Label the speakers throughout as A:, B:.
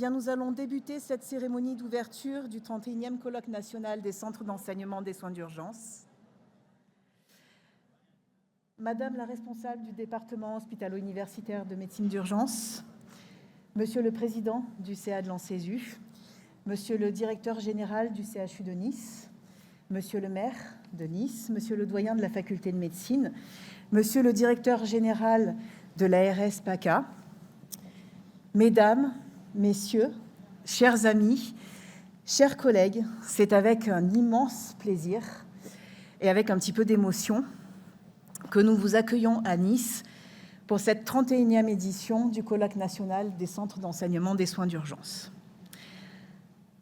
A: Bien, nous allons débuter cette cérémonie d'ouverture du 31e colloque national des centres d'enseignement des soins d'urgence. Madame la responsable du département hospitalo-universitaire de médecine d'urgence, Monsieur le président du CA de l'Ancesu, Monsieur le directeur général du CHU de Nice, Monsieur le maire de Nice, Monsieur le doyen de la faculté de médecine, Monsieur le directeur général de l'ARS PACA, Mesdames, Messieurs, chers amis, chers collègues, c'est avec un immense plaisir et avec un petit peu d'émotion que nous vous accueillons à Nice pour cette 31e édition du colloque national des centres d'enseignement des soins d'urgence.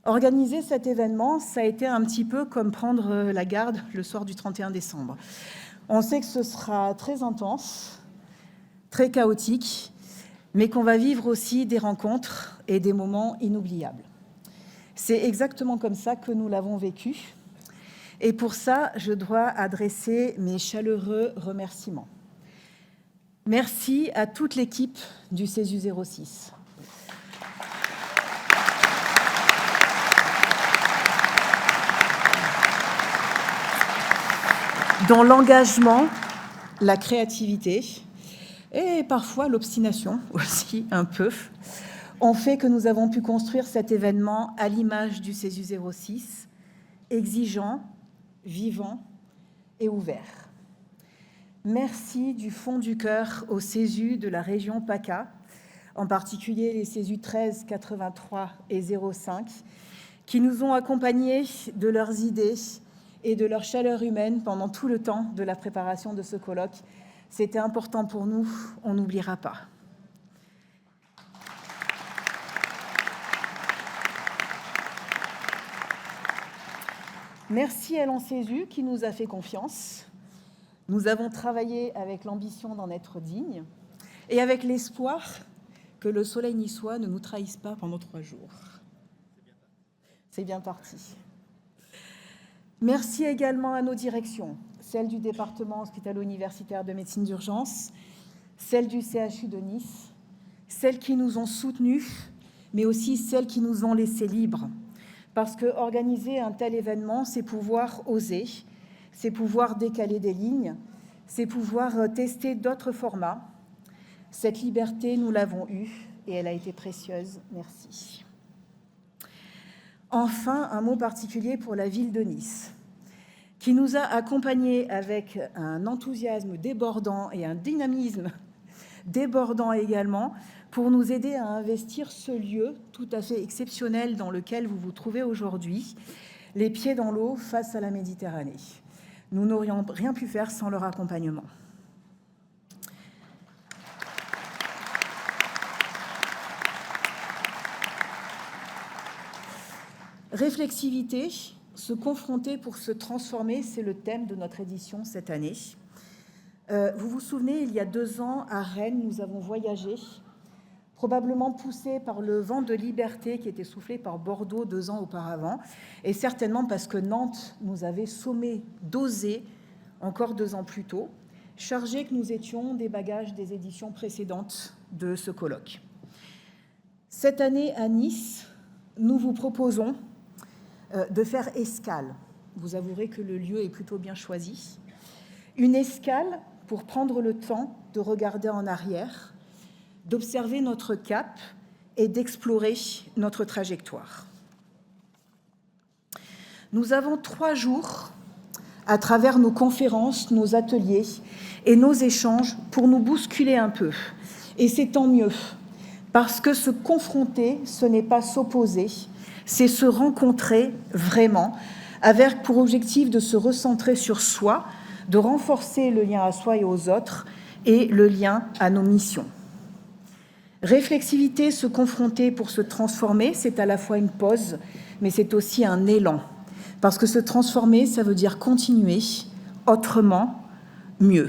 A: Organiser cet événement, ça a été un petit peu comme prendre la garde le soir du 31 décembre. On sait que ce sera très intense, très chaotique, mais qu'on va vivre aussi des rencontres et des moments inoubliables. C'est exactement comme ça que nous l'avons vécu. Et pour ça, je dois adresser mes chaleureux remerciements. Merci à toute l'équipe du CESU 06. Dont l'engagement, la créativité et parfois l'obstination aussi un peu, ont fait que nous avons pu construire cet événement à l'image du CESU 06, exigeant, vivant et ouvert. Merci du fond du cœur aux CESU de la région PACA, en particulier les CESU 13, 83 et 05, qui nous ont accompagnés de leurs idées et de leur chaleur humaine pendant tout le temps de la préparation de ce colloque. C'était important pour nous, on n'oubliera pas. Merci à l'Ancesu qui nous a fait confiance. Nous avons travaillé avec l'ambition d'en être dignes et avec l'espoir que le soleil niçois ne nous trahisse pas pendant 3 jours. C'est bien parti. Merci également à nos directions, celle du département hospitalo-universitaire de médecine d'urgence, celle du CHU de Nice, celles qui nous ont soutenus, mais aussi celles qui nous ont laissés libres. Parce que organiser un tel événement, c'est pouvoir oser, c'est pouvoir décaler des lignes, c'est pouvoir tester d'autres formats. Cette liberté, nous l'avons eue et elle a été précieuse. Merci. Enfin, un mot particulier pour la ville de Nice, qui nous a accompagnés avec un enthousiasme débordant et un dynamisme débordant également pour nous aider à investir ce lieu tout à fait exceptionnel dans lequel vous vous trouvez aujourd'hui, les pieds dans l'eau face à la Méditerranée. Nous n'aurions rien pu faire sans leur accompagnement. Réflexivité, se confronter pour se transformer, c'est le thème de notre édition cette année. Vous vous souvenez, il y a 2 ans, à Rennes, nous avons voyagé, probablement poussés par le vent de liberté qui était soufflé par Bordeaux 2 ans auparavant, et certainement parce que Nantes nous avait sommé d'oser encore 2 ans plus tôt, chargés que nous étions des bagages des éditions précédentes de ce colloque. Cette année, à Nice, nous vous proposons de faire escale. Vous avouerez que le lieu est plutôt bien choisi. Une escale pour prendre le temps de regarder en arrière, d'observer notre cap et d'explorer notre trajectoire. Nous avons 3 jours à travers nos conférences, nos ateliers et nos échanges pour nous bousculer un peu. Et c'est tant mieux, parce que se confronter, ce n'est pas s'opposer, c'est se rencontrer vraiment, avec pour objectif de se recentrer sur soi, de renforcer le lien à soi et aux autres, et le lien à nos missions. Réflexivité, se confronter pour se transformer, c'est à la fois une pause, mais c'est aussi un élan. Parce que se transformer, ça veut dire continuer autrement, mieux.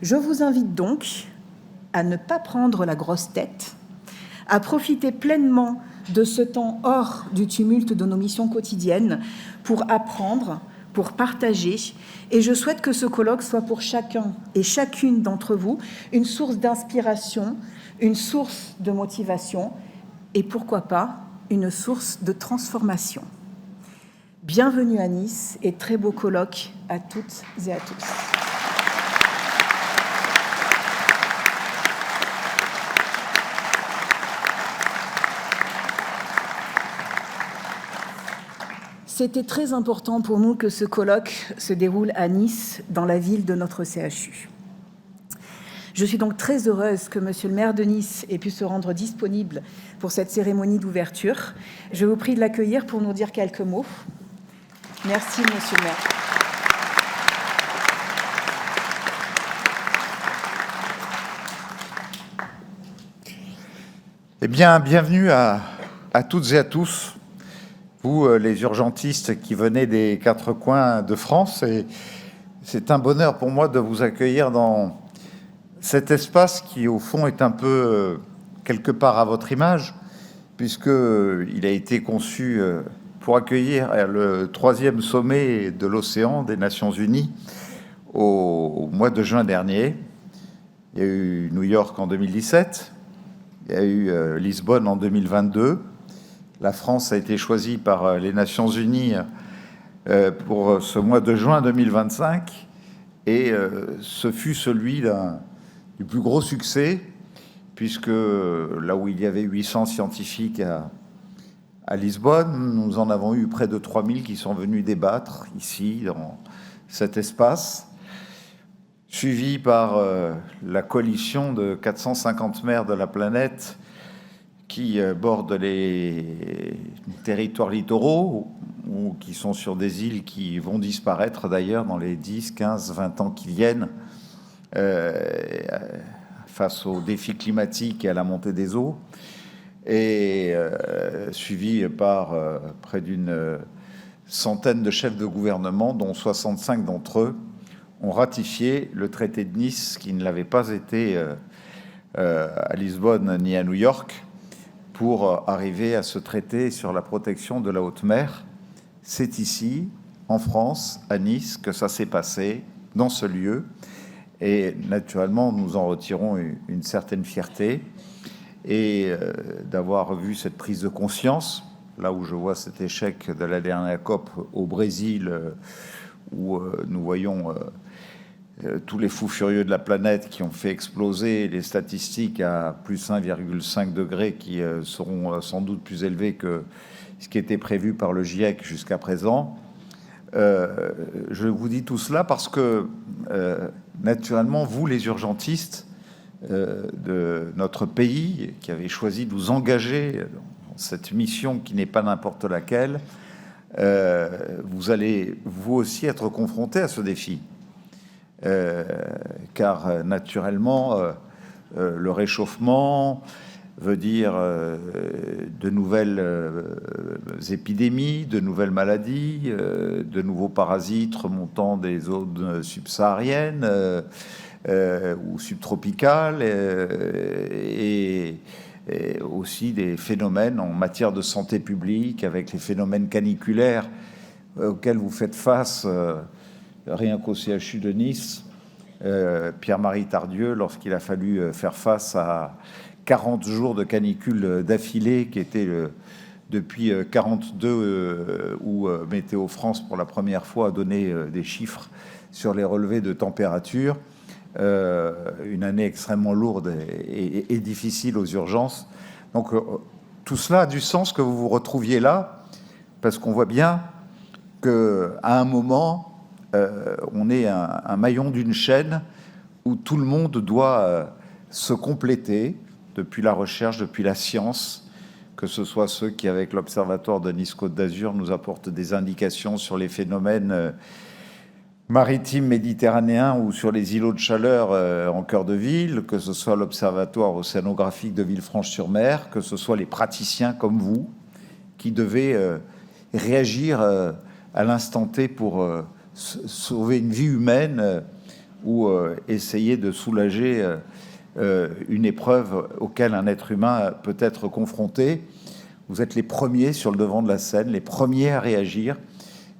A: Je vous invite donc à ne pas prendre la grosse tête, à profiter pleinement de ce temps hors du tumulte de nos missions quotidiennes pour apprendre, pour partager. Et je souhaite que ce colloque soit pour chacun et chacune d'entre vous une source d'inspiration, une source de motivation et pourquoi pas une source de transformation. Bienvenue à Nice et très beau colloque à toutes et à tous. C'était très important pour nous que ce colloque se déroule à Nice, dans la ville de notre CHU. Je suis donc très heureuse que Monsieur le maire de Nice ait pu se rendre disponible pour cette cérémonie d'ouverture. Je vous prie de l'accueillir pour nous dire quelques mots. Merci, Monsieur le maire.
B: Eh bien, bienvenue à toutes et à tous, vous, les urgentistes qui venez des quatre coins de France. Et c'est un bonheur pour moi de vous accueillir dans cet espace qui, au fond, est un peu quelque part à votre image, puisqu'il a été conçu pour accueillir le 3e sommet de l'océan des Nations Unies au mois de juin dernier. Il y a eu New York en 2017, il y a eu Lisbonne en 2022. La France a été choisie par les Nations Unies pour ce mois de juin 2025, et ce fut celui du plus gros succès, puisque là où il y avait 800 scientifiques à Lisbonne, nous en avons eu près de 3000 qui sont venus débattre ici, dans cet espace, suivi par la coalition de 450 maires de la planète qui bordent les territoires littoraux ou qui sont sur des îles qui vont disparaître d'ailleurs dans les 10, 15, 20 ans qui viennent, face aux défis climatiques et à la montée des eaux, et suivi par près d'une centaine de chefs de gouvernement, dont 65 d'entre eux ont ratifié le traité de Nice, qui ne l'avait pas été à Lisbonne ni à New York, pour arriver à ce traité sur la protection de la haute mer. C'est ici, en France, à Nice, que ça s'est passé, dans ce lieu. Et naturellement, nous en retirons une certaine fierté, et d'avoir vu cette prise de conscience, là où je vois cet échec de la dernière COP au Brésil, où nous voyons tous les fous furieux de la planète qui ont fait exploser les statistiques à plus 1,5 degré, qui seront sans doute plus élevés que ce qui était prévu par le GIEC jusqu'à présent. Je vous dis tout cela parce que, naturellement, vous, les urgentistes de notre pays, qui avez choisi de vous engager dans cette mission qui n'est pas n'importe laquelle, vous allez, vous aussi, être confrontés à ce défi. Car, naturellement, le réchauffement veut dire de nouvelles épidémies, de nouvelles maladies, de nouveaux parasites remontant des zones subsahariennes ou subtropicales, et aussi des phénomènes en matière de santé publique, avec les phénomènes caniculaires auxquels vous faites face rien qu'au CHU de Nice. Pierre-Marie Tardieu, lorsqu'il a fallu faire face à 40 jours de canicule d'affilée, qui était depuis 42, où Météo France, pour la première fois, a donné des chiffres sur les relevés de température. Une année extrêmement lourde et difficile aux urgences. Donc, tout cela a du sens que vous vous retrouviez là, parce qu'on voit bien qu'à un moment, on est un maillon d'une chaîne où tout le monde doit se compléter, depuis la recherche, depuis la science, que ce soit ceux qui, avec l'Observatoire de Nice-Côte d'Azur, nous apportent des indications sur les phénomènes maritimes méditerranéens ou sur les îlots de chaleur en cœur de ville, que ce soit l'Observatoire océanographique de Villefranche-sur-Mer, que ce soit les praticiens comme vous, qui devez réagir à l'instant T pour sauver une vie humaine ou essayer de soulager une épreuve auquel un être humain peut être confronté. Vous êtes les premiers sur le devant de la scène, les premiers à réagir,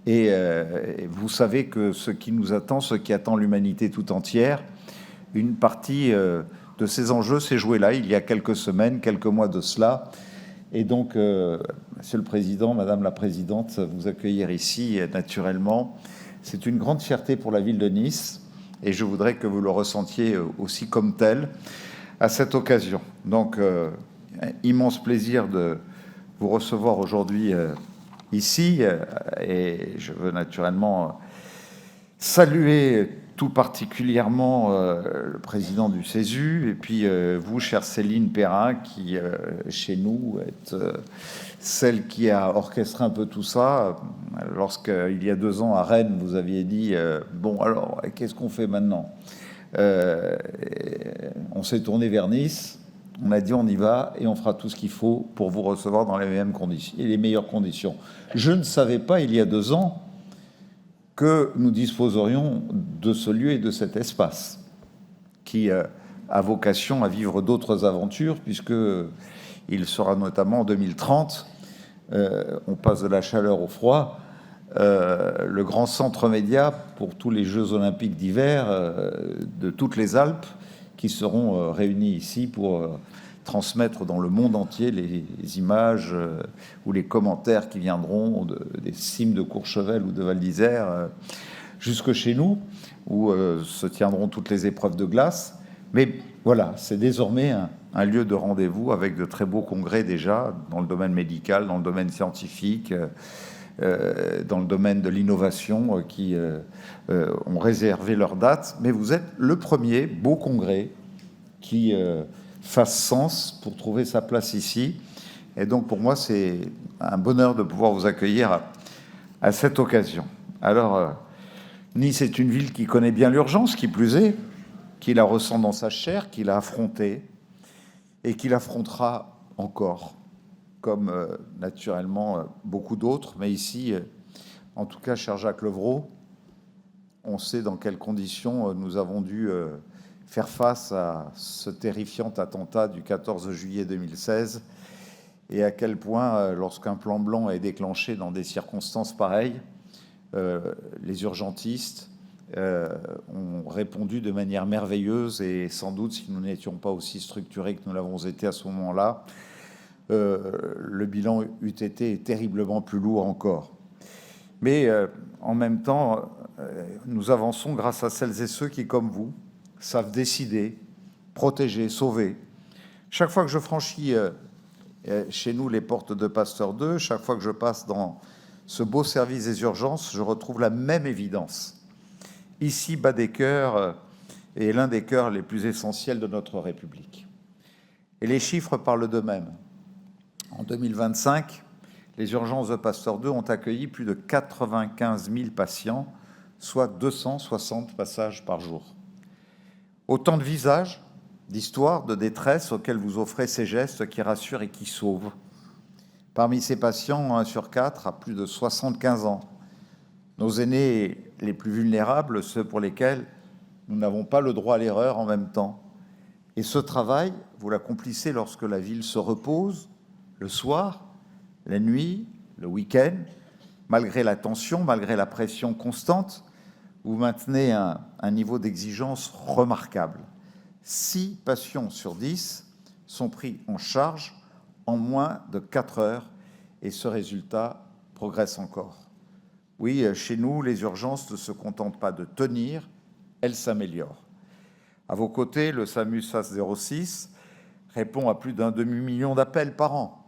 B: et vous savez que ce qui nous attend, ce qui attend l'humanité tout entière, une partie de ces enjeux s'est jouée là, il y a quelques semaines, quelques mois de cela, Et donc, Monsieur le Président, Madame la Présidente, vous accueillir ici, naturellement, c'est une grande fierté pour la ville de Nice, et je voudrais que vous le ressentiez aussi comme tel à cette occasion. Donc, immense plaisir de vous recevoir aujourd'hui ici, et je veux naturellement saluer tout particulièrement le président du CESU, et puis vous, chère Céline Perrin, qui, chez nous, êtes celle qui a orchestré un peu tout ça. Lorsqu'il y a 2 ans, à Rennes, vous aviez dit « Bon, alors, qu'est-ce qu'on fait maintenant ?» On s'est tourné vers Nice, on a dit « On y va, et on fera tout ce qu'il faut pour vous recevoir dans les mêmes conditions, et les meilleures conditions. » Je ne savais pas, il y a 2 ans, que nous disposerions de ce lieu et de cet espace qui a vocation à vivre d'autres aventures, puisqu'il sera notamment en 2030, on passe de la chaleur au froid, le grand centre média pour tous les Jeux olympiques d'hiver de toutes les Alpes qui seront réunis ici pour transmettre dans le monde entier les images ou les commentaires qui viendront des cimes de Courchevel ou de Val d'Isère jusque chez nous, où se tiendront toutes les épreuves de glace. Mais voilà, c'est désormais un lieu de rendez-vous avec de très beaux congrès déjà dans le domaine médical, dans le domaine scientifique, dans le domaine de l'innovation qui ont réservé leur date. Mais vous êtes le premier beau congrès qui fasse sens pour trouver sa place ici. Et donc, pour moi, c'est un bonheur de pouvoir vous accueillir à cette occasion. Alors, Nice est une ville qui connaît bien l'urgence, qui plus est, qui la ressent dans sa chair, qui l'a affrontée et qui l'affrontera encore, comme naturellement beaucoup d'autres. Mais ici, en tout cas, cher Jacques Levrault, on sait dans quelles conditions nous avons dû faire face à ce terrifiant attentat du 14 juillet 2016 et à quel point, lorsqu'un plan blanc est déclenché dans des circonstances pareilles, les urgentistes ont répondu de manière merveilleuse et sans doute, si nous n'étions pas aussi structurés que nous l'avons été à ce moment-là, le bilan eût été terriblement plus lourd encore. Mais en même temps, nous avançons grâce à celles et ceux qui, comme vous, savent décider, protéger, sauver. Chaque fois que je franchis chez nous les portes de Pasteur 2, chaque fois que je passe dans ce beau service des urgences, je retrouve la même évidence. Ici, bas des cœurs est l'un des cœurs les plus essentiels de notre République. Et les chiffres parlent d'eux-mêmes. En 2025, les urgences de Pasteur 2 ont accueilli plus de 95 000 patients, soit 260 passages par jour. Autant de visages, d'histoires, de détresse auxquels vous offrez ces gestes qui rassurent et qui sauvent. Parmi ces patients, 1 sur 4 a plus de 75 ans. Nos aînés les plus vulnérables, ceux pour lesquels nous n'avons pas le droit à l'erreur en même temps. Et ce travail, vous l'accomplissez lorsque la ville se repose, le soir, la nuit, le week-end, malgré la tension, malgré la pression constante, vous maintenez un niveau d'exigence remarquable. 6 patients sur 10 sont pris en charge en moins de 4 heures et ce résultat progresse encore. Oui, chez nous, les urgences ne se contentent pas de tenir, elles s'améliorent. À vos côtés, le SAMU SAS 06 répond à plus d'un demi-million d'appels par an,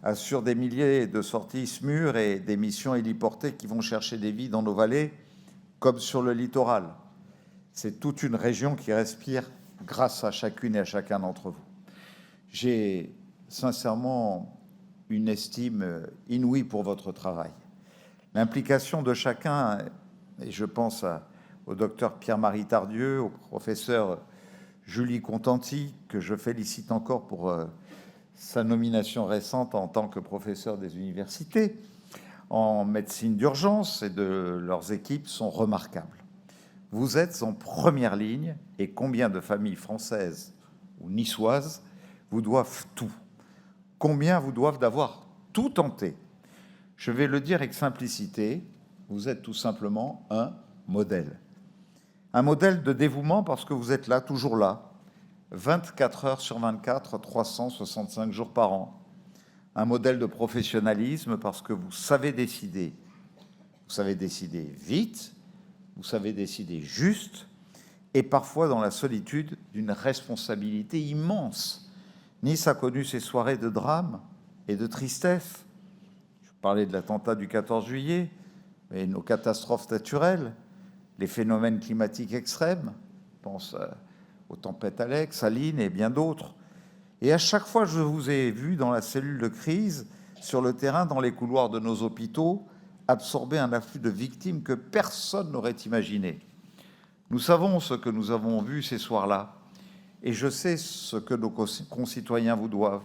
B: assure des milliers de sorties SMUR et des missions héliportées qui vont chercher des vies dans nos vallées, comme sur le littoral. C'est toute une région qui respire grâce à chacune et à chacun d'entre vous. J'ai sincèrement une estime inouïe pour votre travail. L'implication de chacun, et je pense au docteur Pierre-Marie Tardieu, au professeur Julie Contanti, que je félicite encore pour sa nomination récente en tant que professeur des universités en médecine d'urgence, et de leurs équipes sont remarquables. Vous êtes en première ligne, et combien de familles françaises ou niçoises vous doivent tout? Combien vous doivent d'avoir tout tenté? Je vais le dire avec simplicité, vous êtes tout simplement un modèle. Un modèle de dévouement parce que vous êtes là, toujours là, 24 heures sur 24, 365 jours par an. un modèle de professionnalisme parce que vous savez décider. Vous savez décider vite, vous savez décider juste, et parfois dans la solitude d'une responsabilité immense. Nice a connu ces soirées de drame et de tristesse. Je parlais de l'attentat du 14 juillet, mais nos catastrophes naturelles, les phénomènes climatiques extrêmes, je pense aux tempêtes Alex, Aline et bien d'autres. Et à chaque fois, je vous ai vu dans la cellule de crise, sur le terrain, dans les couloirs de nos hôpitaux, absorber un afflux de victimes que personne n'aurait imaginé. Nous savons ce que nous avons vu ces soirs-là, et je sais ce que nos concitoyens vous doivent.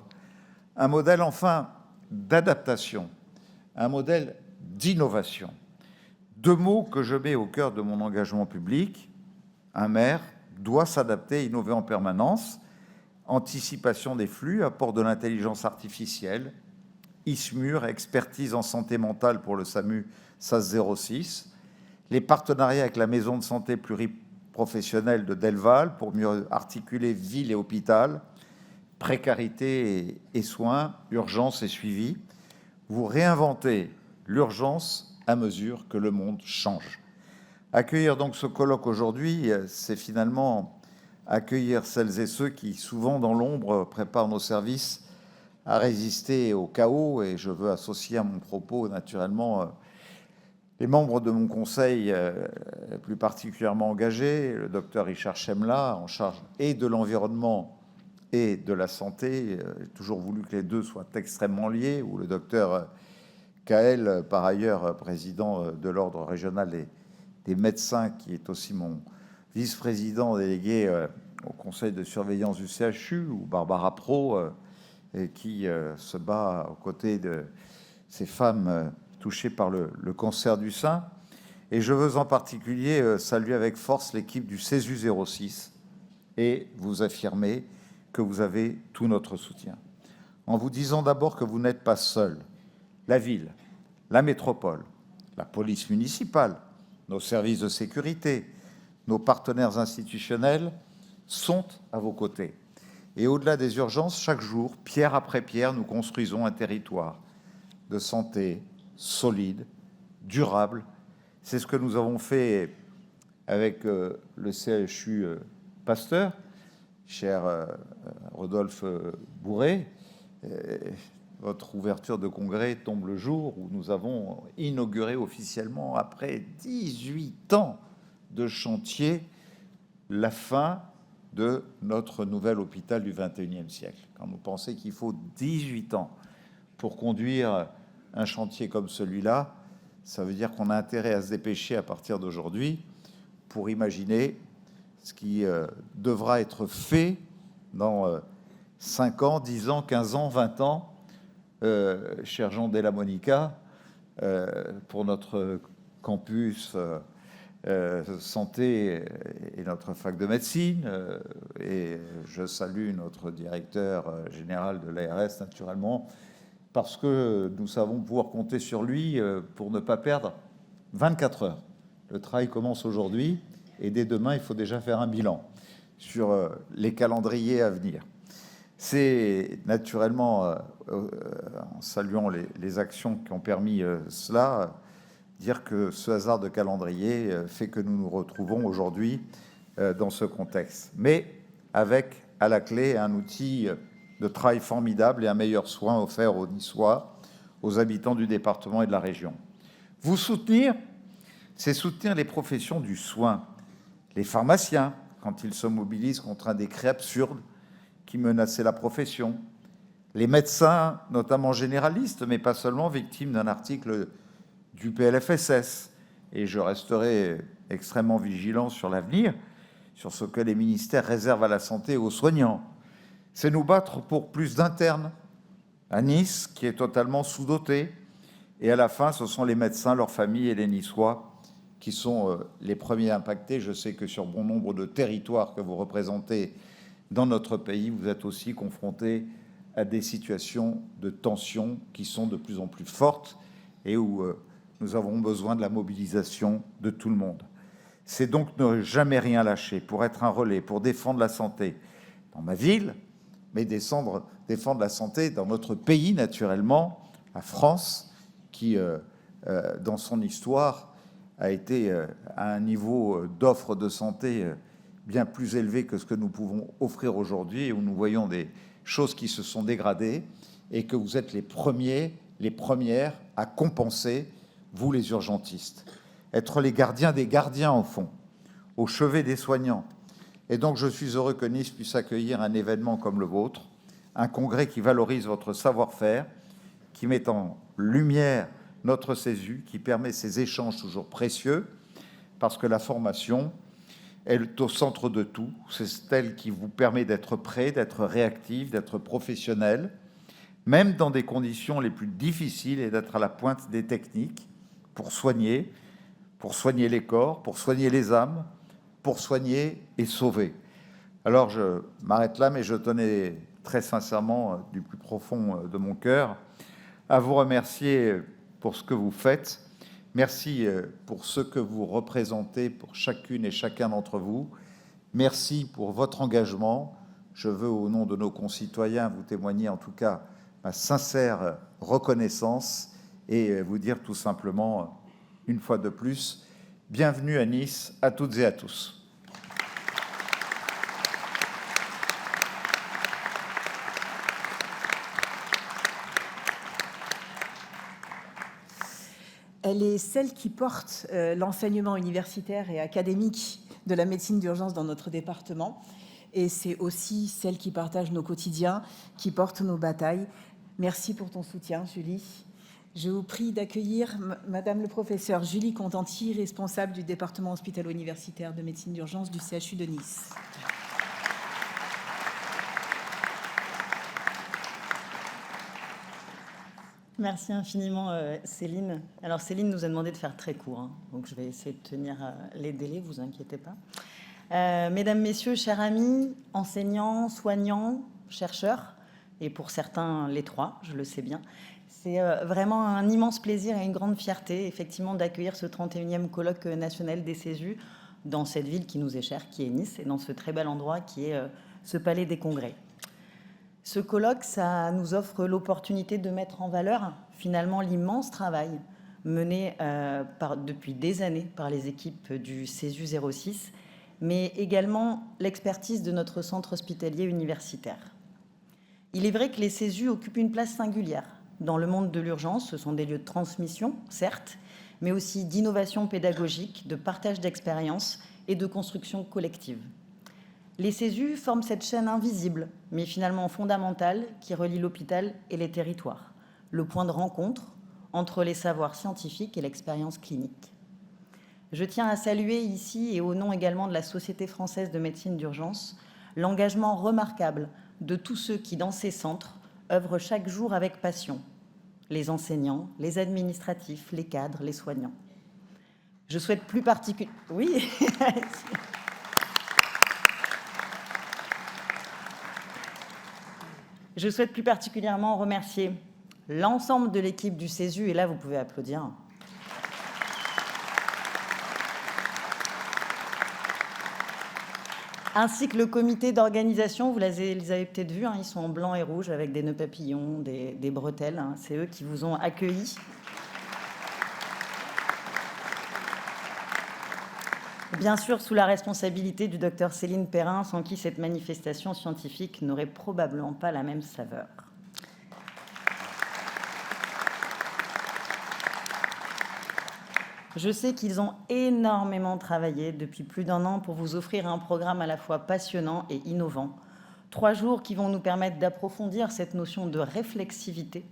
B: Un modèle, enfin, d'adaptation, un modèle d'innovation. Deux mots que je mets au cœur de mon engagement public. Un maire doit s'adapter et innover en permanence. Anticipation des flux, apport de l'intelligence artificielle, ISMUR, expertise en santé mentale pour le SAMU SAS 06, les partenariats avec la maison de santé pluriprofessionnelle de Delval pour mieux articuler ville et hôpital, précarité et soins, urgence et suivi. Vous réinventez l'urgence à mesure que le monde change. Accueillir donc ce colloque aujourd'hui, c'est finalement accueillir celles et ceux qui, souvent dans l'ombre, préparent nos services à résister au chaos. Et je veux associer à mon propos, naturellement, les membres de mon conseil plus particulièrement engagés, le docteur Richard Chemla, en charge et de l'environnement et de la santé. J'ai toujours voulu que les deux soient extrêmement liés, ou le docteur Kael, par ailleurs président de l'ordre régional des médecins, qui est aussi mon vice-président délégué au conseil de surveillance du CHU, ou Barbara Pro, qui se bat aux côtés de ces femmes touchées par le cancer du sein. Et je veux en particulier saluer avec force l'équipe du CESU 06 et vous affirmer que vous avez tout notre soutien. En vous disant d'abord que vous n'êtes pas seul. La ville, la métropole, la police municipale, nos services de sécurité, nos partenaires institutionnels sont à vos côtés. Et au-delà des urgences, chaque jour, pierre après pierre, nous construisons un territoire de santé solide, durable. C'est ce que nous avons fait avec le CHU Pasteur, cher Rodolphe Bourré. Votre ouverture de congrès tombe le jour où nous avons inauguré officiellement, après 18 ans de chantier, la fin de notre nouvel hôpital du XXIe siècle. Quand vous pensez qu'il faut 18 ans pour conduire un chantier comme celui-là, ça veut dire qu'on a intérêt à se dépêcher à partir d'aujourd'hui pour imaginer ce qui devra être fait dans 5 ans, 10 ans, 15 ans, 20 ans, cher Jean Della Monica, pour notre campus santé et notre fac de médecine. Et je salue notre directeur général de l'ARS, naturellement, parce que nous savons pouvoir compter sur lui pour ne pas perdre 24 heures. Le travail commence aujourd'hui et dès demain, il faut déjà faire un bilan sur les calendriers à venir. C'est naturellement, en saluant les actions qui ont permis cela, dire que ce hasard de calendrier fait que nous nous retrouvons aujourd'hui dans ce contexte. Mais avec, à la clé, un outil de travail formidable et un meilleur soin offert aux Niçois, aux habitants du département et de la région. Vous soutenir, c'est soutenir les professions du soin, les pharmaciens, quand ils se mobilisent contre un décret absurde qui menaçait la profession, les médecins, notamment généralistes, mais pas seulement, victimes d'un article du PLFSS. Et je resterai extrêmement vigilant sur l'avenir, sur ce que les ministères réservent à la santé et aux soignants. C'est nous battre pour plus d'internes à Nice, qui est totalement sous-doté. Et à la fin, ce sont les médecins, leurs familles et les Niçois qui sont les premiers impactés. Je sais que sur bon nombre de territoires que vous représentez dans notre pays, vous êtes aussi confrontés à des situations de tension qui sont de plus en plus fortes et où nous avons besoin de la mobilisation de tout le monde. C'est donc ne jamais rien lâcher pour être un relais, pour défendre la santé dans ma ville, mais défendre la santé dans notre pays, naturellement, la France, qui, dans son histoire, a été à un niveau d'offre de santé bien plus élevé que ce que nous pouvons offrir aujourd'hui, et où nous voyons des choses qui se sont dégradées, et que vous êtes les premiers, les premières à compenser, vous les urgentistes. Être les gardiens des gardiens, au fond, au chevet des soignants. Et donc, je suis heureux que Nice puisse accueillir un événement comme le vôtre, un congrès qui valorise votre savoir-faire, qui met en lumière notre CESU, qui permet ces échanges toujours précieux, parce que la formation est au centre de tout. C'est elle qui vous permet d'être prêt, d'être réactif, d'être professionnel, même dans des conditions les plus difficiles, et d'être à la pointe des techniques pour soigner les corps, pour soigner les âmes, pour soigner et sauver. Alors je m'arrête là, mais je tenais très sincèrement, du plus profond de mon cœur, à vous remercier pour ce que vous faites. Merci pour ce que vous représentez pour chacune et chacun d'entre vous. Merci pour votre engagement. Je veux, au nom de nos concitoyens, vous témoigner en tout cas ma sincère reconnaissance et vous dire tout simplement, une fois de plus, bienvenue à Nice, à toutes et à tous.
A: Elle est celle qui porte l'enseignement universitaire et académique de la médecine d'urgence dans notre département. Et c'est aussi celle qui partage nos quotidiens, qui porte nos batailles. Merci pour ton soutien, Julie. Je vous prie d'accueillir Madame le professeur Julie Contanti, responsable du département hospitalo-universitaire de médecine d'urgence du CHU de Nice.
C: Merci infiniment, Céline. Alors, Céline nous a demandé de faire très court, hein, donc je vais essayer de tenir les délais, vous inquiétez pas. Mesdames, Messieurs, chers amis, enseignants, soignants, chercheurs, et pour certains, les trois, je le sais bien, c'est vraiment un immense plaisir et une grande fierté, effectivement, d'accueillir ce 31e colloque national des CESU dans cette ville qui nous est chère, qui est Nice, et dans ce très bel endroit qui est ce palais des congrès. Ce colloque, ça nous offre l'opportunité de mettre en valeur finalement l'immense travail mené depuis des années par les équipes du CESU 06, mais également l'expertise de notre centre hospitalier universitaire. Il est vrai que les CESU occupent une place singulière dans le monde de l'urgence. Ce sont des lieux de transmission, certes, mais aussi d'innovation pédagogique, de partage d'expériences et de construction collective. Les CESU forment cette chaîne invisible, mais finalement fondamentale, qui relie l'hôpital et les territoires, le point de rencontre entre les savoirs scientifiques et l'expérience clinique. Je tiens à saluer ici, et au nom également de la Société française de médecine d'urgence, l'engagement remarquable de tous ceux qui, dans ces centres, œuvrent chaque jour avec passion, les enseignants, les administratifs, les cadres, les soignants. Je souhaite plus particulièrement... Oui. Je souhaite plus particulièrement remercier l'ensemble de l'équipe du CESU, et là, vous pouvez applaudir, ainsi que le comité d'organisation. Vous les avez peut-être vus, hein, ils sont en blanc et rouge avec des nœuds papillons, des bretelles. Hein, c'est eux qui vous ont accueillis. Bien sûr, sous la responsabilité du docteur Céline Perrin, sans qui cette manifestation scientifique n'aurait probablement pas la même saveur. Je sais qu'ils ont énormément travaillé depuis plus d'1 an pour vous offrir un programme à la fois passionnant et innovant. 3 jours qui vont nous permettre d'approfondir cette notion de réflexivité,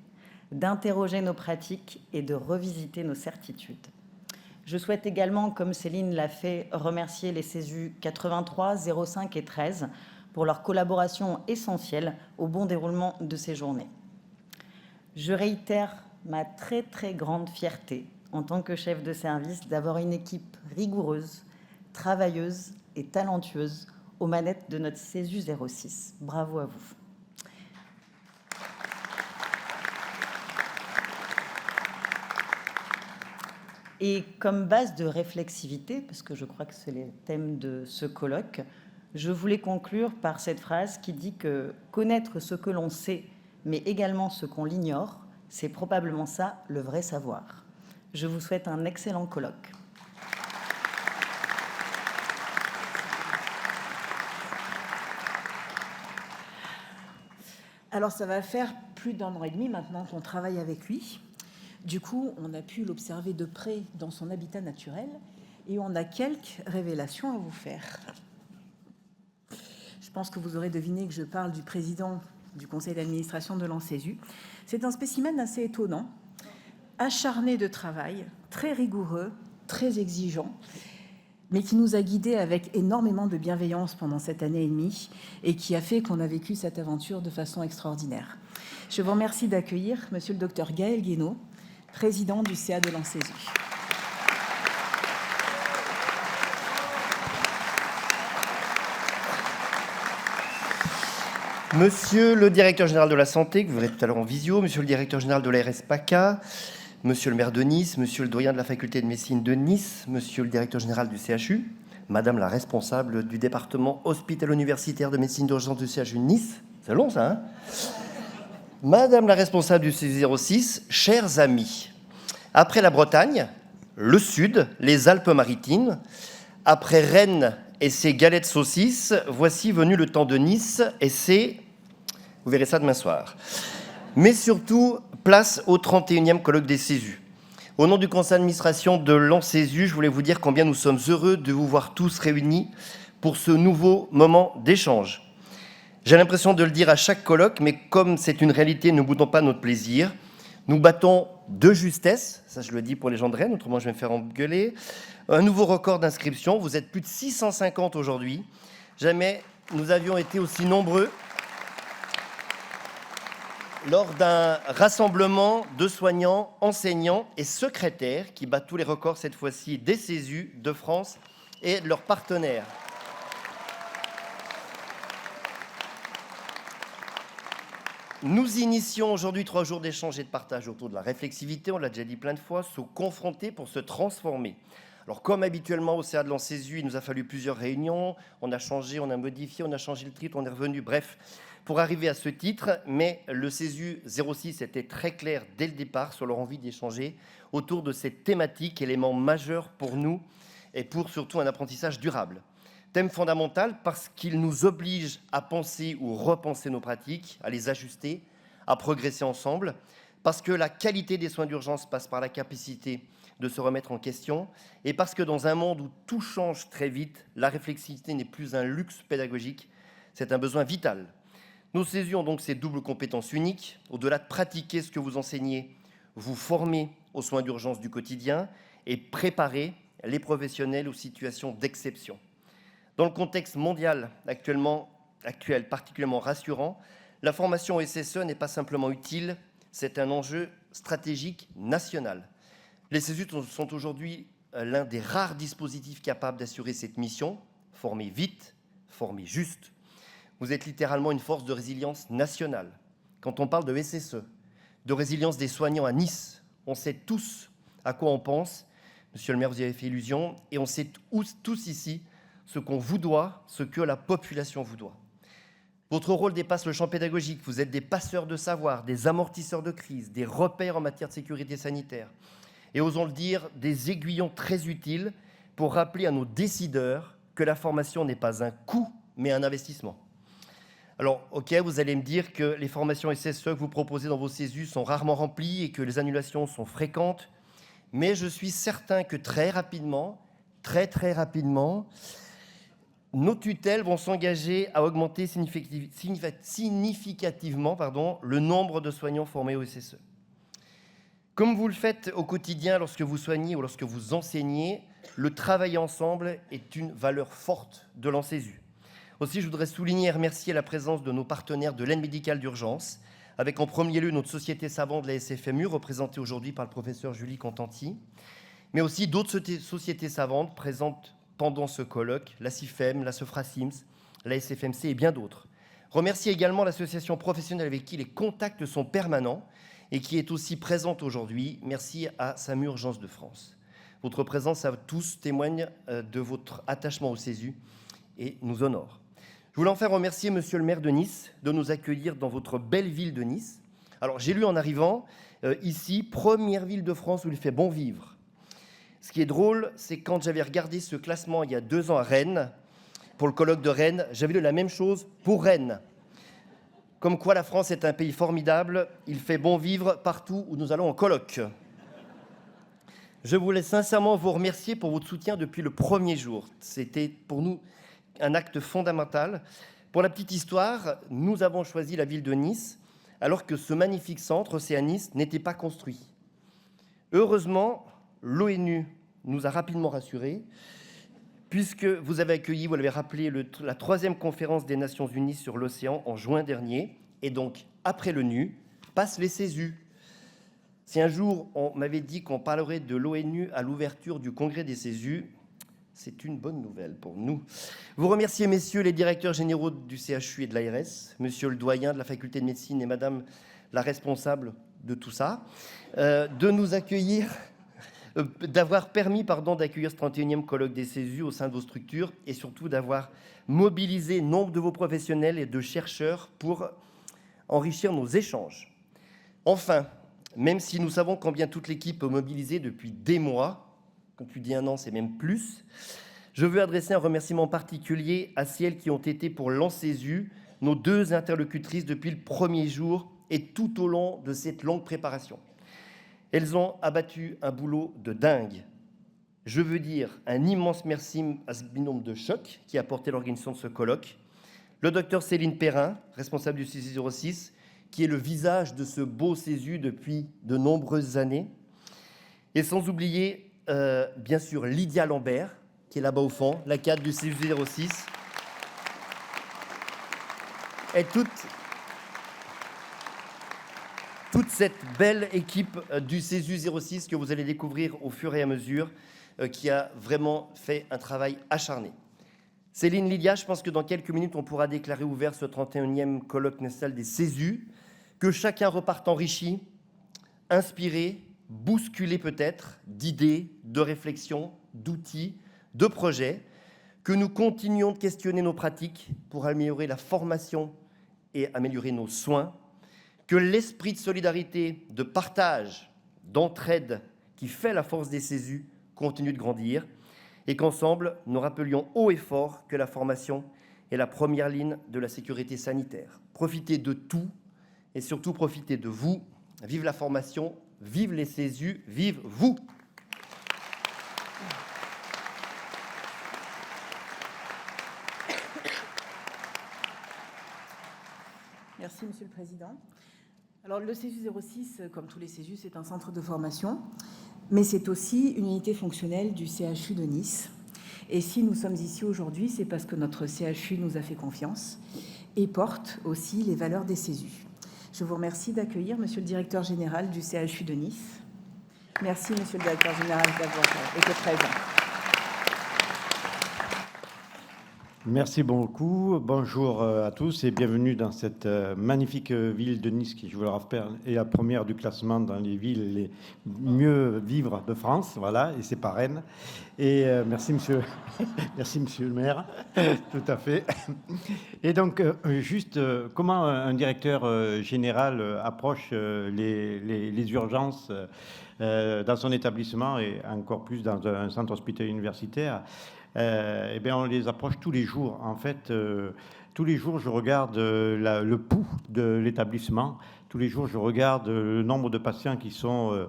C: d'interroger nos pratiques et de revisiter nos certitudes. Je souhaite également, comme Céline l'a fait, remercier les CESU 83, 05 et 13 pour leur collaboration essentielle au bon déroulement de ces journées. Je réitère ma très très grande fierté en tant que chef de service d'avoir une équipe rigoureuse, travailleuse et talentueuse aux manettes de notre CESU 06. Bravo à vous. Et comme base de réflexivité, parce que je crois que c'est le thème de ce colloque, Je voulais conclure par cette phrase qui dit que connaître ce que l'on sait, mais également ce qu'on l'ignore, c'est probablement ça le vrai savoir. Je vous souhaite un excellent colloque.
A: Alors, ça va faire plus d'1 an et demi maintenant qu'on travaille avec lui. Du coup, on a pu l'observer de près dans son habitat naturel et on a quelques révélations à vous faire. Je pense que vous aurez deviné que je parle du président du conseil d'administration de l'ANSESU. C'est un spécimen assez étonnant, acharné de travail, très rigoureux, très exigeant, mais qui nous a guidés avec énormément de bienveillance pendant cette année et demie et qui a fait qu'on a vécu cette aventure de façon extraordinaire. Je vous remercie d'accueillir Monsieur le Dr Gaël Guénaud, président du CA de l'ANSESU.
D: Monsieur le directeur général de la santé, que vous verrez tout à l'heure en visio, monsieur le directeur général de l'ARS PACA, monsieur le maire de Nice, monsieur le doyen de la faculté de médecine de Nice, monsieur le directeur général du CHU, madame la responsable du département hospitalo-universitaire de médecine d'urgence du CHU de Nice, c'est long ça, hein? Madame la responsable du C06, chers amis, après la Bretagne, le Sud, les Alpes-Maritimes, après Rennes et ses galettes saucisses, voici venu le temps de Nice et c'est... Vous verrez ça demain soir. Mais surtout, place au 31e colloque des CESU. Au nom du conseil d'administration de l'ANSESU, je voulais vous dire combien nous sommes heureux de vous voir tous réunis pour ce nouveau moment d'échange. J'ai l'impression de le dire à chaque colloque, mais comme c'est une réalité, ne boudons pas notre plaisir. Nous battons de justesse, ça je le dis pour les gens de Rennes, autrement je vais me faire engueuler, un nouveau record d'inscription. Vous êtes plus de 650 aujourd'hui. Jamais nous avions été aussi nombreux lors d'un rassemblement de soignants, enseignants et secrétaires qui bat tous les records cette fois-ci des CESU de France et de leurs partenaires. Nous initions aujourd'hui 3 jours d'échange et de partage autour de la réflexivité, on l'a déjà dit plein de fois, se confronter pour se transformer. Alors comme habituellement au CA de l'ANSESU, il nous a fallu plusieurs réunions, on a changé, on a modifié, on a changé le titre, on est revenu, bref, pour arriver à ce titre, mais le CESU 06 était très clair dès le départ sur leur envie d'échanger autour de cette thématique, élément majeur pour nous et pour surtout un apprentissage durable. Thème fondamental parce qu'il nous oblige à penser ou repenser nos pratiques, à les ajuster, à progresser ensemble, parce que la qualité des soins d'urgence passe par la capacité de se remettre en question, et parce que dans un monde où tout change très vite, la réflexivité n'est plus un luxe pédagogique, c'est un besoin vital. Nos CESU ont donc ces doubles compétences uniques, au-delà de pratiquer ce que vous enseignez, vous formez aux soins d'urgence du quotidien et préparez les professionnels aux situations d'exception. Dans le contexte mondial actuel particulièrement rassurant, la formation au SSE n'est pas simplement utile, c'est un enjeu stratégique national. Les CESU sont aujourd'hui l'un des rares dispositifs capables d'assurer cette mission, former vite, former juste. Vous êtes littéralement une force de résilience nationale. Quand on parle de SSE, de résilience des soignants à Nice, on sait tous à quoi on pense. Monsieur le maire, vous y avez fait illusion, et on sait tous ici ce qu'on vous doit, ce que la population vous doit. Votre rôle dépasse le champ pédagogique. Vous êtes des passeurs de savoir, des amortisseurs de crise, des repères en matière de sécurité sanitaire. Et osons le dire, des aiguillons très utiles pour rappeler à nos décideurs que la formation n'est pas un coût, mais un investissement. Alors, ok, vous allez me dire que les formations SSE que vous proposez dans vos CESU sont rarement remplies et que les annulations sont fréquentes, mais je suis certain que très rapidement, très rapidement, nos tutelles vont s'engager à augmenter significativement le nombre de soignants formés au SSE. Comme vous le faites au quotidien lorsque vous soignez ou lorsque vous enseignez, le travail ensemble est une valeur forte de l'ANSESU. Aussi, je voudrais souligner et remercier la présence de nos partenaires de l'aide médicale d'urgence, avec en premier lieu notre société savante de la SFMU, représentée aujourd'hui par le professeur Julie Contanti, mais aussi d'autres sociétés savantes présentes pendant ce colloque, la CIFEM, la Sofra-Sims, la SFMC et bien d'autres. Remercier également l'association professionnelle avec qui les contacts sont permanents et qui est aussi présente aujourd'hui. Merci à SAMU Urgence de France. Votre présence à tous témoigne de votre attachement au CESU et nous honore. Je voulais enfin remercier monsieur le maire de Nice de nous accueillir dans votre belle ville de Nice. Alors, j'ai lu en arrivant, ici, première ville de France où il fait bon vivre. Ce qui est drôle, c'est quand j'avais regardé ce classement il y a 2 ans à Rennes, pour le colloque de Rennes, j'avais lu la même chose pour Rennes. Comme quoi la France est un pays formidable, il fait bon vivre partout où nous allons en colloque. Je voulais sincèrement vous remercier pour votre soutien depuis le premier jour. C'était pour nous un acte fondamental. Pour la petite histoire, nous avons choisi la ville de Nice alors que ce magnifique centre Océanis n'était pas construit. Heureusement, l'ONU nous a rapidement rassurés, puisque vous avez accueilli, vous l'avez rappelé, la 3e conférence des Nations Unies sur l'océan en juin dernier, et donc, après l'ONU, passent les CESU. Si un jour on m'avait dit qu'on parlerait de l'ONU à l'ouverture du congrès des CESU, c'est une bonne nouvelle pour nous. Vous remerciez, messieurs les directeurs généraux du CHU et de l'ARS, monsieur le doyen de la faculté de médecine et madame la responsable de tout ça, de nous accueillir, d'avoir permis d'accueillir ce 31e colloque des CESU au sein de vos structures et surtout d'avoir mobilisé nombre de vos professionnels et de chercheurs pour enrichir nos échanges. Enfin, même si nous savons combien toute l'équipe est mobilisée depuis des mois, quand tu dis 1 an, c'est même plus, je veux adresser un remerciement particulier à celles qui ont été pour l'ANCESU, nos 2 interlocutrices depuis le premier jour et tout au long de cette longue préparation. Elles ont abattu un boulot de dingue. Je veux dire un immense merci à ce binôme de choc qui a porté l'organisation de ce colloque, le docteur Céline Perrin, responsable du CESU 06, qui est le visage de ce beau CESU depuis de nombreuses années, et sans oublier bien sûr Lydia Lambert, qui est là-bas au fond, la cadre du CESU 06, et toute cette belle équipe du CESU 06 que vous allez découvrir au fur et à mesure, qui a vraiment fait un travail acharné. Céline, Lydia, je pense que dans quelques minutes, on pourra déclarer ouvert ce 31e colloque national des CESU, que chacun reparte enrichi, inspiré, bousculé peut-être d'idées, de réflexions, d'outils, de projets, que nous continuions de questionner nos pratiques pour améliorer la formation et améliorer nos soins, que l'esprit de solidarité, de partage, d'entraide qui fait la force des CESU continue de grandir et qu'ensemble, nous rappelions haut et fort que la formation est la première ligne de la sécurité sanitaire. Profitez de tout et surtout profitez de vous. Vive la formation, vive les CESU, vive vous!
A: Merci, Monsieur le Président. Alors, le CESU 06, comme tous les CESU, c'est un centre de formation, mais c'est aussi une unité fonctionnelle du CHU de Nice. Et si nous sommes ici aujourd'hui, c'est parce que notre CHU nous a fait confiance et porte aussi les valeurs des CESU. Je vous remercie d'accueillir Monsieur le Directeur Général du CHU de Nice. Merci, Monsieur le Directeur Général, d'avoir été présent.
E: Merci beaucoup. Bonjour à tous et bienvenue dans cette magnifique ville de Nice qui, je vous le rappelle, est la première du classement dans les villes les mieux vivre de France. Voilà, et c'est pas Rennes. Et merci, monsieur le maire. Tout à fait. Et donc, juste comment un directeur général approche les urgences dans son établissement et encore plus dans un centre hospitalier universitaire. Eh bien, on les approche tous les jours. En fait, tous les jours, je regarde le pouls de l'établissement. Tous les jours, je regarde le nombre de patients qui sont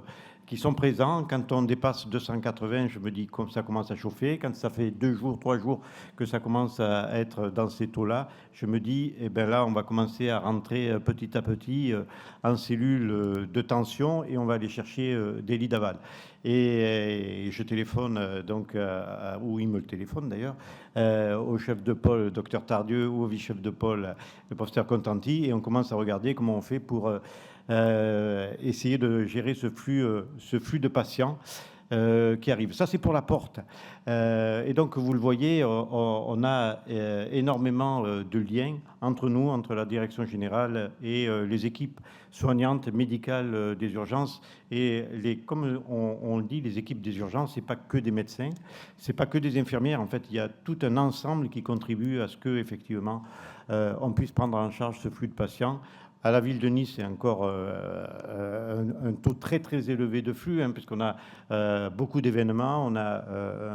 E: présents. Quand on dépasse 280, je me dis que ça commence à chauffer. Quand ça fait 2 jours, 3 jours que ça commence à être dans ces taux-là, je me dis, eh bien là, on va commencer à rentrer petit à petit en cellules de tension et on va aller chercher des lits d'aval. Et je téléphone, ou il me le téléphone d'ailleurs, au chef de pôle, le docteur Tardieu, ou au vice-chef de pôle, le professeur Contanti, et on commence à regarder comment on fait pour essayer de gérer ce flux de patients. qui arrive. Ça, c'est pour la porte. Et donc, vous le voyez, on a énormément de liens entre nous, entre la direction générale et les équipes soignantes, médicales des urgences. Et comme on le dit, les équipes des urgences, c'est pas que des médecins, c'est pas que des infirmières. En fait, il y a tout un ensemble qui contribue à ce que, effectivement, on puisse prendre en charge ce flux de patients. À la ville de Nice, c'est encore un taux très très élevé de flux, puisqu'on a beaucoup d'événements, on a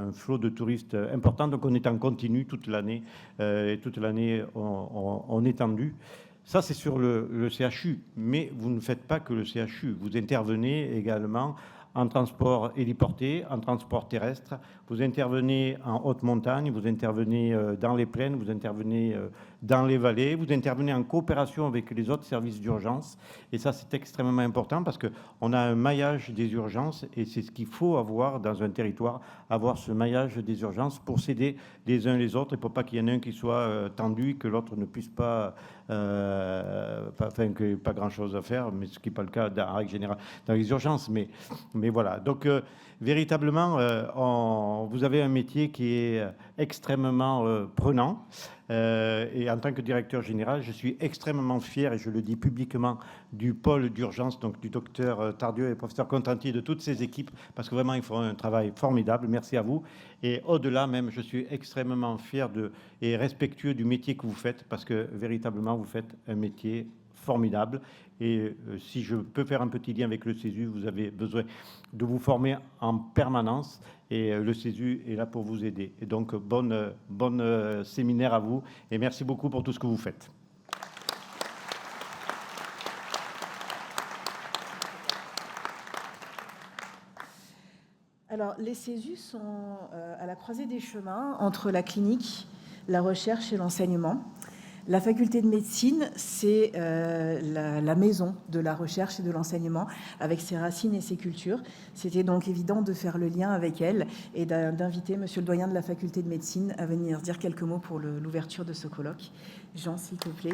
E: un flot de touristes important, donc on est en continu toute l'année, et toute l'année on est tendu. Ça, c'est sur le CHU, mais vous ne faites pas que le CHU, vous intervenez également en transport héliporté, en transport terrestre, vous intervenez en haute montagne, vous intervenez dans les plaines, vous intervenez dans les vallées, vous intervenez en coopération avec les autres services d'urgence. Et ça, c'est extrêmement important parce qu'on a un maillage des urgences et c'est ce qu'il faut avoir dans un territoire, avoir ce maillage des urgences pour s'aider les uns les autres et pour pas qu'il y en ait un qui soit tendu et que l'autre ne puisse pas, qu'il n'y ait pas grand-chose à faire, mais ce qui n'est pas le cas en règle générale dans les urgences. Mais voilà, donc véritablement, vous avez un métier qui est extrêmement prenant. Et en tant que directeur général, je suis extrêmement fier, et je le dis publiquement, du pôle d'urgence, donc du docteur Tardieu et professeur Contanti et de toutes ces équipes, parce que vraiment, ils font un travail formidable. Merci à vous. Et au-delà même, je suis extrêmement fier et respectueux du métier que vous faites, parce que véritablement, vous faites un métier formidable. Et si je peux faire un petit lien avec le CESU, vous avez besoin de vous former en permanence et le CESU est là pour vous aider. Et donc, bonne séminaire à vous et merci beaucoup pour tout ce que vous faites.
A: Alors, les CESU sont à la croisée des chemins entre la clinique, la recherche et l'enseignement. La faculté de médecine, c'est la maison de la recherche et de l'enseignement, avec ses racines et ses cultures. C'était donc évident de faire le lien avec elle et d'inviter monsieur le doyen de la faculté de médecine à venir dire quelques mots pour l'ouverture de ce colloque. Jean, s'il te plaît.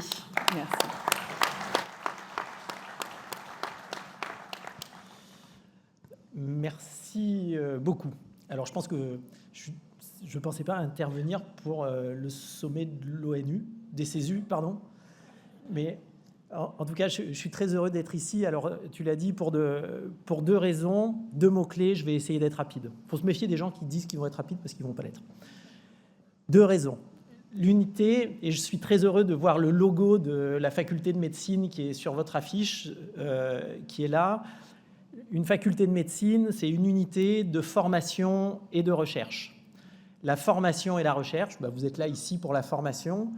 A: Merci.
F: Merci beaucoup. Alors, je pense que je ne pensais pas intervenir pour le sommet de l'ONU, des CESU, pardon. Mais en tout cas, je suis très heureux d'être ici. Alors, tu l'as dit, pour deux raisons, deux mots-clés. Je vais essayer d'être rapide. Il faut se méfier des gens qui disent qu'ils vont être rapides parce qu'ils ne vont pas l'être. Deux raisons. L'unité, et je suis très heureux de voir le logo de la faculté de médecine qui est sur votre affiche, qui est là. Une faculté de médecine, c'est une unité de formation et de recherche. La formation et la recherche, vous êtes là ici pour la formation,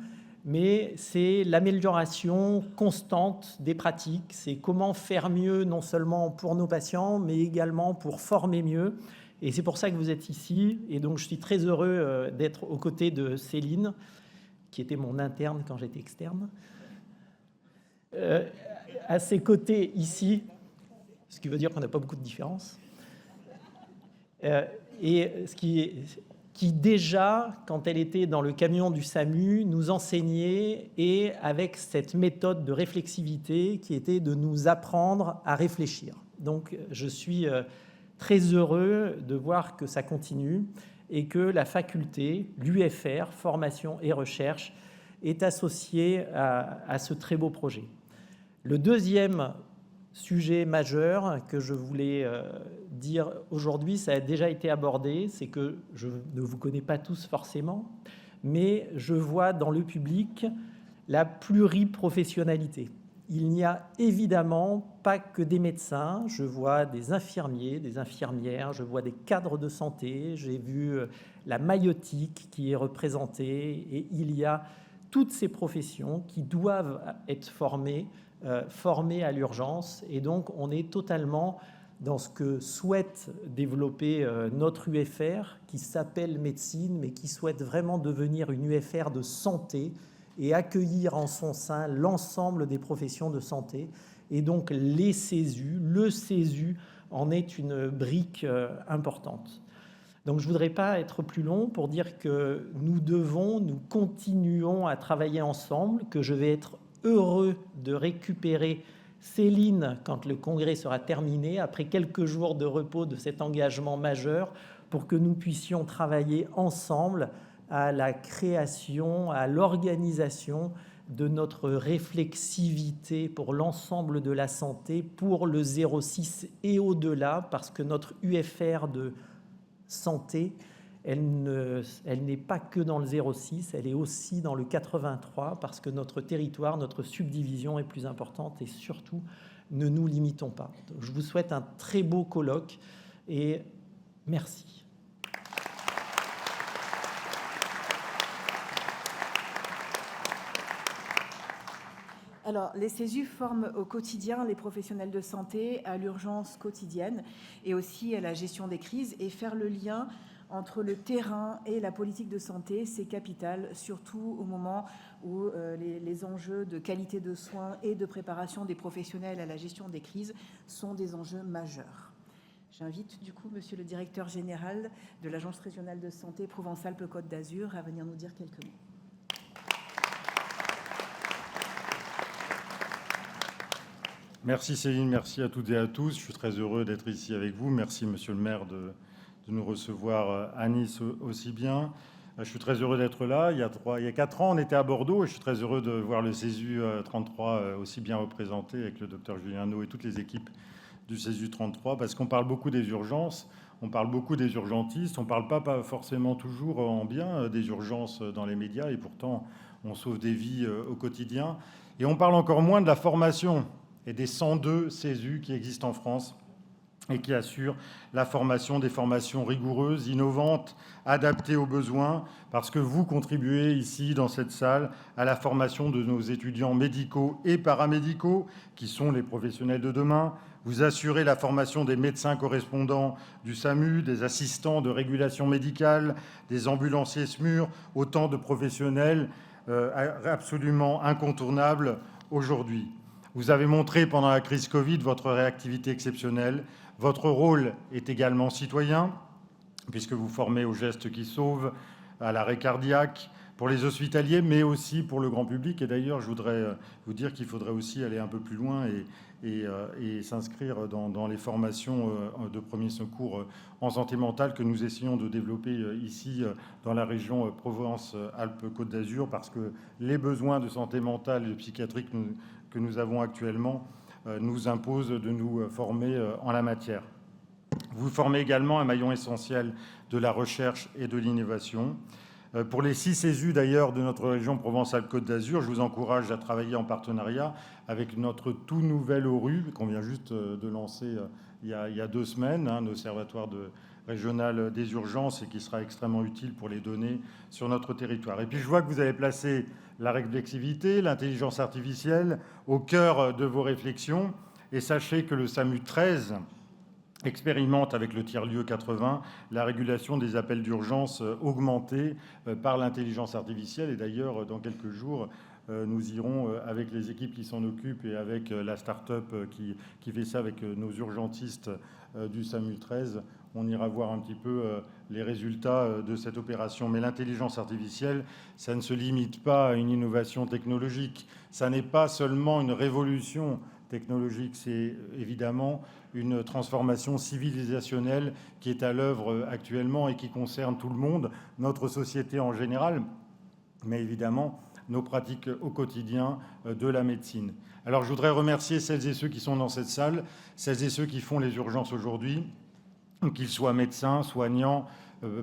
F: mais c'est l'amélioration constante des pratiques. C'est comment faire mieux, non seulement pour nos patients, mais également pour former mieux. Et c'est pour ça que vous êtes ici. Et donc, je suis très heureux d'être aux côtés de Céline, qui était mon interne quand j'étais externe. À ses côtés, ici, ce qui veut dire qu'on n'a pas beaucoup de différence. Et ce qui déjà, quand elle était dans le camion du SAMU, nous enseignait, et avec cette méthode de réflexivité qui était de nous apprendre à réfléchir. Donc, je suis très heureux de voir que ça continue et que la faculté, l'UFR, formation et recherche, est associée à ce très beau projet. Le deuxième sujet majeur que je voulais dire aujourd'hui, ça a déjà été abordé, c'est que je ne vous connais pas tous forcément, mais je vois dans le public la pluriprofessionnalité. Il n'y a évidemment pas que des médecins, je vois des infirmiers, des infirmières, je vois des cadres de santé, j'ai vu la maïeutique qui est représentée, et il y a toutes ces professions qui doivent être formées à l'urgence, et donc on est totalement dans ce que souhaite développer notre UFR, qui s'appelle médecine, mais qui souhaite vraiment devenir une UFR de santé et accueillir en son sein l'ensemble des professions de santé. Et donc les CESU, le CESU en est une brique importante. Donc je ne voudrais pas être plus long pour dire que nous continuons à travailler ensemble, que je vais être heureux de récupérer Céline, quand le congrès sera terminé, après quelques jours de repos de cet engagement majeur, pour que nous puissions travailler ensemble à la création, à l'organisation de notre réflexivité pour l'ensemble de la santé, pour le 06 et au-delà, parce que notre UFR de santé, elle n'est pas que dans le 06, elle est aussi dans le 83, parce que notre territoire, notre subdivision est plus importante, et surtout, ne nous limitons pas. Donc, je vous souhaite un très beau colloque et merci.
A: Alors, les CESU forment au quotidien les professionnels de santé à l'urgence quotidienne et aussi à la gestion des crises, et faire le lien entre le terrain et la politique de santé, c'est capital, surtout au moment où les enjeux de qualité de soins et de préparation des professionnels à la gestion des crises sont des enjeux majeurs. J'invite du coup Monsieur le Directeur Général de l'Agence Régionale de Santé Provence-Alpes-Côte d'Azur à venir nous dire quelques mots.
E: Merci Céline, merci à toutes et à tous. Je suis très heureux d'être ici avec vous. Merci Monsieur le maire de nous recevoir à Nice aussi bien. Je suis très heureux d'être là. Il y a 4 ans, on était à Bordeaux et je suis très heureux de voir le CESU 33 aussi bien représenté avec le docteur Julien Naud et toutes les équipes du CESU 33, parce qu'on parle beaucoup des urgences, on parle beaucoup des urgentistes, on ne parle pas forcément toujours en bien des urgences dans les médias, et pourtant on sauve des vies au quotidien. Et on parle encore moins de la formation et des 102 CESU qui existent en France et qui assurent la formation, des formations rigoureuses, innovantes, adaptées aux besoins, parce que vous contribuez ici, dans cette salle, à la formation de nos étudiants médicaux et paramédicaux, qui sont les professionnels de demain. Vous assurez la formation des médecins correspondants du SAMU, des assistants de régulation médicale, des ambulanciers SMUR, autant de professionnels absolument incontournables aujourd'hui. Vous avez montré pendant la crise Covid votre réactivité exceptionnelle. Votre rôle est également citoyen, puisque vous formez aux gestes qui sauvent, à l'arrêt cardiaque, pour les hospitaliers, mais aussi pour le grand public. Et d'ailleurs, je voudrais vous dire qu'il faudrait aussi aller un peu plus loin et s'inscrire dans les formations de premiers secours en santé mentale que nous essayons de développer ici dans la région Provence-Alpes-Côte d'Azur, parce que les besoins de santé mentale et de psychiatrie que nous avons actuellement nous imposent de nous former en la matière. Vous formez également un maillon essentiel de la recherche et de l'innovation. Pour les 6 CESU d'ailleurs de notre région Provence-Alpes-Côte d'Azur, je vous encourage à travailler en partenariat avec notre tout nouvel ORU qu'on vient juste de lancer il y a 2 semaines, l'Observatoire régional des urgences, et qui sera extrêmement utile pour les données sur notre territoire. Et puis je vois que vous avez placé la réflexivité, l'intelligence artificielle au cœur de vos réflexions, et sachez que le SAMU 13 expérimente avec le tiers-lieu 80 la régulation des appels d'urgence augmentés par l'intelligence artificielle. Et d'ailleurs, dans quelques jours, nous irons avec les équipes qui s'en occupent et avec la start-up qui fait ça avec nos urgentistes du SAMU 13, on ira voir un petit peu les résultats de cette opération. Mais l'intelligence artificielle, ça ne se limite pas à une innovation technologique. Ça n'est pas seulement une révolution technologique, c'est évidemment une transformation civilisationnelle qui est à l'œuvre actuellement et qui concerne tout le monde, notre société en général, mais évidemment nos pratiques au quotidien de la médecine. Alors je voudrais remercier celles et ceux qui sont dans cette salle, celles et ceux qui font les urgences aujourd'hui, qu'ils soient médecins, soignants,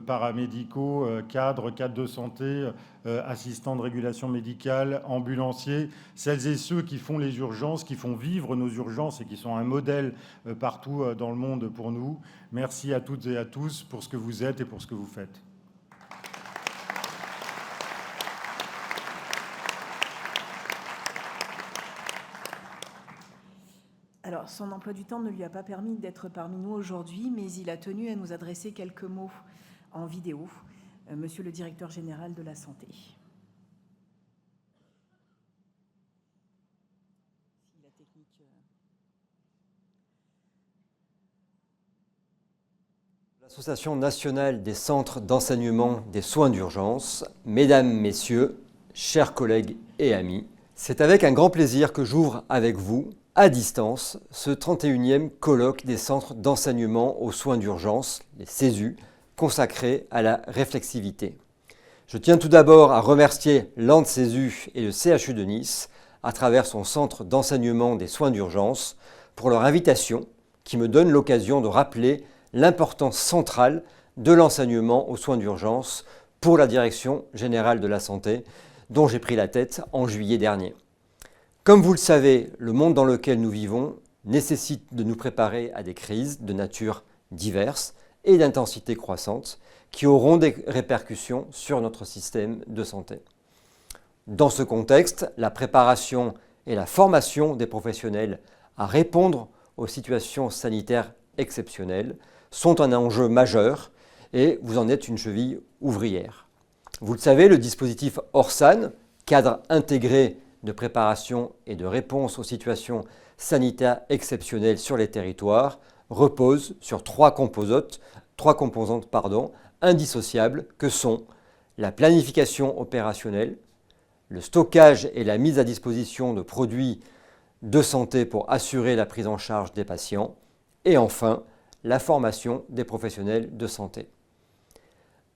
E: paramédicaux, cadres de santé, assistants de régulation médicale, ambulanciers, celles et ceux qui font les urgences, qui font vivre nos urgences et qui sont un modèle partout dans le monde pour nous. Merci à toutes et à tous pour ce que vous êtes et pour ce que vous faites.
A: Alors, son emploi du temps ne lui a pas permis d'être parmi nous aujourd'hui, mais il a tenu à nous adresser quelques mots en vidéo. Monsieur le Directeur Général de la Santé.
G: L'Association nationale des centres d'enseignement des soins d'urgence, mesdames, messieurs, chers collègues et amis, c'est avec un grand plaisir que j'ouvre avec vous à distance ce 31e colloque des centres d'enseignement aux soins d'urgence, les CESU, consacré à la réflexivité. Je tiens tout d'abord à remercier l'ANDCESU et le CHU de Nice, à travers son centre d'enseignement des soins d'urgence, pour leur invitation qui me donne l'occasion de rappeler l'importance centrale de l'enseignement aux soins d'urgence pour la Direction générale de la santé, dont j'ai pris la tête en juillet dernier. Comme vous le savez, le monde dans lequel nous vivons nécessite de nous préparer à des crises de nature diverses et d'intensité croissante qui auront des répercussions sur notre système de santé. Dans ce contexte, la préparation et la formation des professionnels à répondre aux situations sanitaires exceptionnelles sont un enjeu majeur et vous en êtes une cheville ouvrière. Vous le savez, le dispositif ORSAN, cadre intégré de préparation et de réponse aux situations sanitaires exceptionnelles sur les territoires, repose sur trois composantes indissociables que sont la planification opérationnelle, le stockage et la mise à disposition de produits de santé pour assurer la prise en charge des patients, et enfin la formation des professionnels de santé.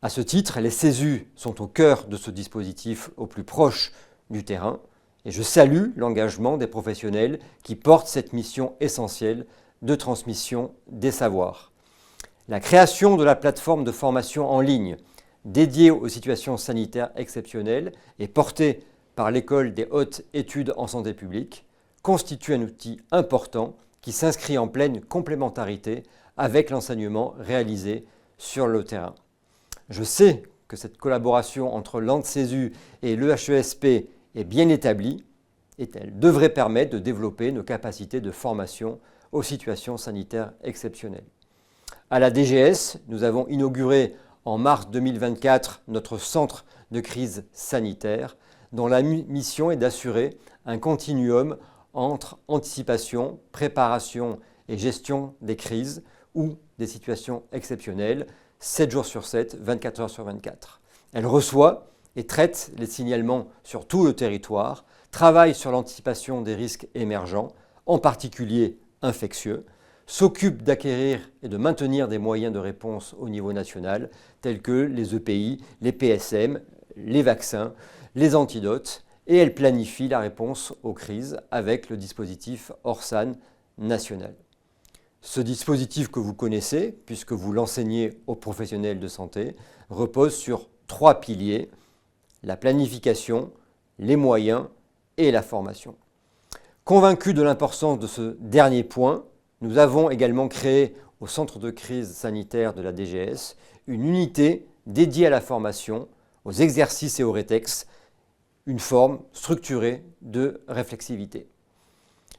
G: À ce titre, les CESU sont au cœur de ce dispositif au plus proche du terrain, et je salue l'engagement des professionnels qui portent cette mission essentielle de transmission des savoirs. La création de la plateforme de formation en ligne dédiée aux situations sanitaires exceptionnelles et portée par l'École des hautes études en santé publique constitue un outil important qui s'inscrit en pleine complémentarité avec l'enseignement réalisé sur le terrain. Je sais que cette collaboration entre l'ANDCESU et l'EHESP est bien établie et elle devrait permettre de développer nos capacités de formation aux situations sanitaires exceptionnelles. À la DGS, nous avons inauguré en mars 2024 notre centre de crise sanitaire dont la mission est d'assurer un continuum entre anticipation, préparation et gestion des crises ou des situations exceptionnelles, 7 jours sur 7, 24 heures sur 24. Elle reçoit et traite les signalements sur tout le territoire, travaille sur l'anticipation des risques émergents, en particulier infectieux, s'occupe d'acquérir et de maintenir des moyens de réponse au niveau national, tels que les EPI, les PSM, les vaccins, les antidotes, et elle planifie la réponse aux crises avec le dispositif ORSAN national. Ce dispositif que vous connaissez, puisque vous l'enseignez aux professionnels de santé, repose sur 3 piliers, la planification, les moyens et la formation. Convaincus de l'importance de ce dernier point, nous avons également créé au centre de crise sanitaire de la DGS une unité dédiée à la formation, aux exercices et aux rétex, une forme structurée de réflexivité.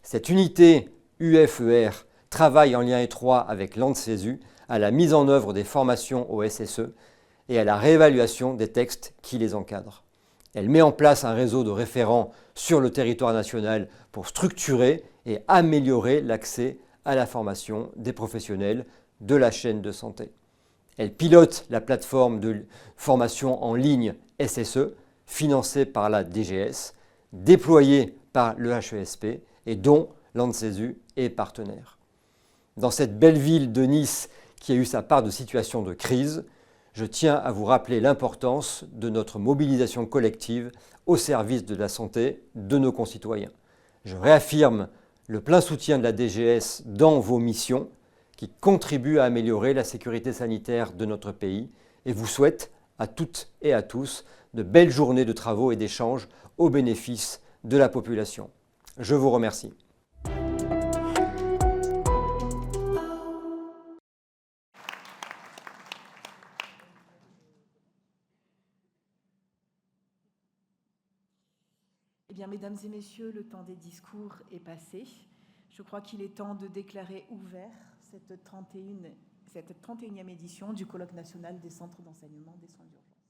G: Cette unité UFER travaille en lien étroit avec l'ANDCESU à la mise en œuvre des formations au SSE et à la réévaluation des textes qui les encadrent. Elle met en place un réseau de référents sur le territoire national pour structurer et améliorer l'accès à la formation des professionnels de la chaîne de santé. Elle pilote la plateforme de formation en ligne SSE, financée par la DGS, déployée par le HESP et dont l'ANDCESU est partenaire. Dans cette belle ville de Nice qui a eu sa part de situations de crise, je tiens à vous rappeler l'importance de notre mobilisation collective au service de la santé de nos concitoyens. Je réaffirme le plein soutien de la DGS dans vos missions qui contribuent à améliorer la sécurité sanitaire de notre pays et vous souhaite à toutes et à tous de belles journées de travaux et d'échanges au bénéfice de la population. Je vous remercie.
A: Eh bien, mesdames et messieurs, le temps des discours est passé. Je crois qu'il est temps de déclarer ouvert cette 31e édition du colloque national des centres d'enseignement des soins d'urgence.